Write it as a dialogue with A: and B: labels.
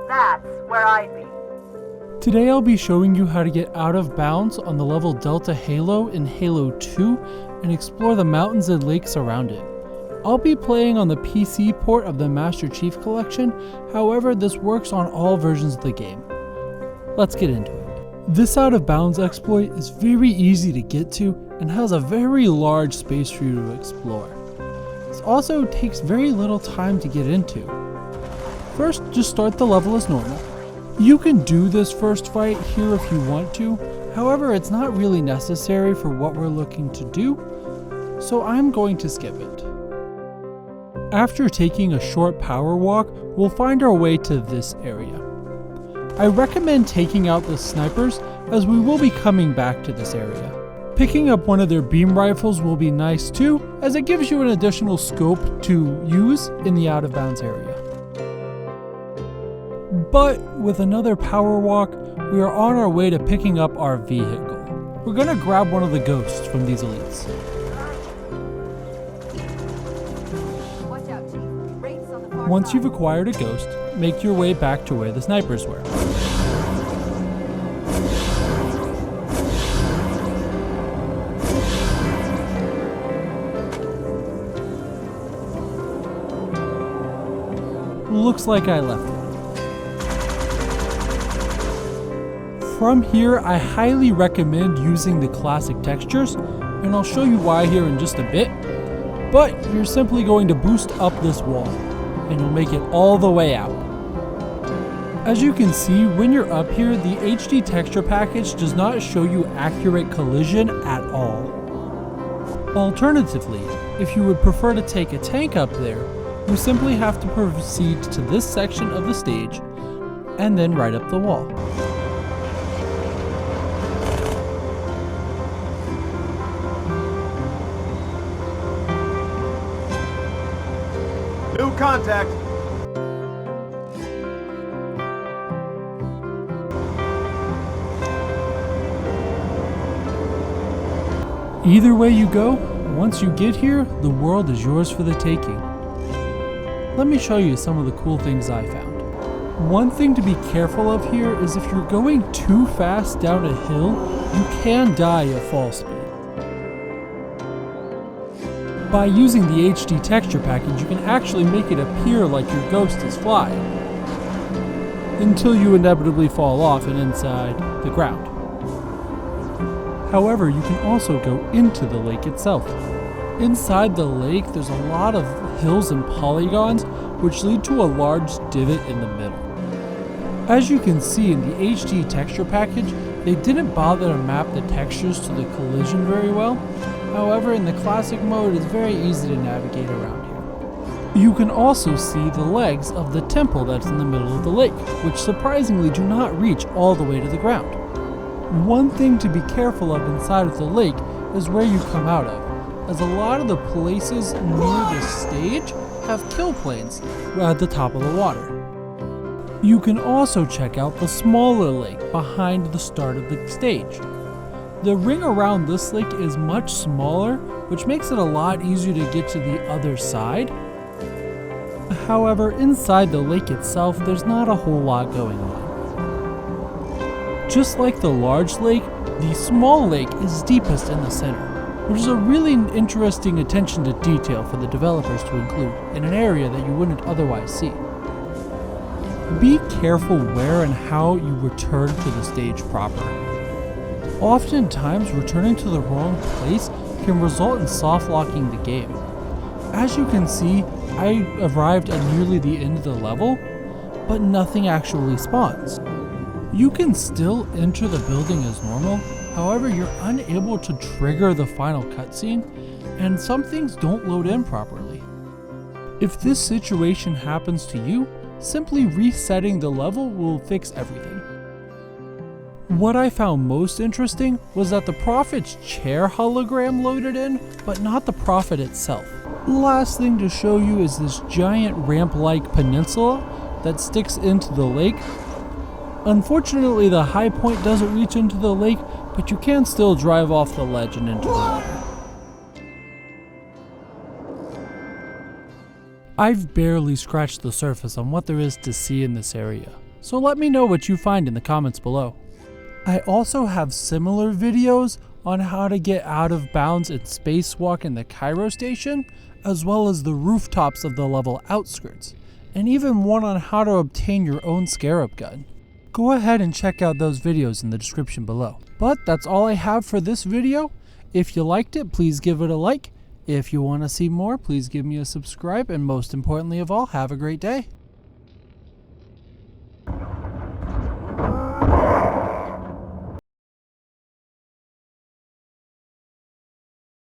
A: That's where I'd be.
B: Today I'll be showing you how to get out of bounds on the level Delta Halo in Halo 2 and explore the mountains and lakes around it. I'll be playing on the PC port of the Master Chief Collection, however this works on all versions of the game. Let's get into it. This out of bounds exploit is very easy to get to and has a very large space for you to explore. This also takes very little time to get into. First, just start the level as normal. You can do this first fight here if you want to, however it's not really necessary for what we're looking to do, so I'm going to skip it. After taking a short power walk, we'll find our way to this area. I recommend taking out the snipers as we will be coming back to this area. Picking up one of their beam rifles will be nice too, as it gives you an additional scope to use in the out of bounds area. But with another power walk, we are on our way to picking up our vehicle. We're gonna grab one of the ghosts from these elites. Once you've acquired a ghost, make your way back to where the snipers were. Looks like I left one. From here, I highly recommend using the classic textures, and I'll show you why here in just a bit, but you're simply going to boost up this wall, and you'll make it all the way out. As you can see, when you're up here, the HD texture package does not show you accurate collision at all. Alternatively, if you would prefer to take a tank up there, you simply have to proceed to this section of the stage, and then right up the wall.
C: New contact.
B: Either way you go, once you get here, the world is yours for the taking. Let me show you some of the cool things I found. One thing to be careful of here is if you're going too fast down a hill, you can die at fall speed. By using the HD texture package, you can actually make it appear like your ghost is flying, until you inevitably fall off and inside the ground. However, you can also go into the lake itself. Inside the lake, there's a lot of hills and polygons, which lead to a large divot in the middle. As you can see in the HD texture package, they didn't bother to map the textures to the collision very well. However, in the classic mode, it's very easy to navigate around here. You can also see the legs of the temple that's in the middle of the lake, which surprisingly do not reach all the way to the ground. One thing to be careful of inside of the lake is where you come out of, as a lot of the places near the stage have kill planes at the top of the water. You can also check out the smaller lake behind the start of the stage. The ring around this lake is much smaller, which makes it a lot easier to get to the other side. However, inside the lake itself, there's not a whole lot going on. Just like the large lake, the small lake is deepest in the center, which is a really interesting attention to detail for the developers to include in an area that you wouldn't otherwise see. Be careful where and how you return to the stage proper. Oftentimes, returning to the wrong place can result in soft locking the game. As you can see, I arrived at nearly the end of the level, but nothing actually spawns. You can still enter the building as normal, however you're unable to trigger the final cutscene, and some things don't load in properly. If this situation happens to you, simply resetting the level will fix everything. What I found most interesting was that the Prophet's chair hologram loaded in, but not the Prophet itself. Last thing to show you is this giant ramp-like peninsula that sticks into the lake. Unfortunately, the high point doesn't reach into the lake, but you can still drive off the ledge and into the water. I've barely scratched the surface on what there is to see in this area. so let me know what you find in the comments below. I also have similar videos on how to get out of bounds in Spacewalk and the Cairo Station, as well as the rooftops of the level outskirts, and even one on how to obtain your own Scarab gun. Go ahead and check out those videos in the description below. But that's all I have for this video. If you liked it, please give it a like. If you want to see more, please give me a subscribe, and most importantly of all, have a great day.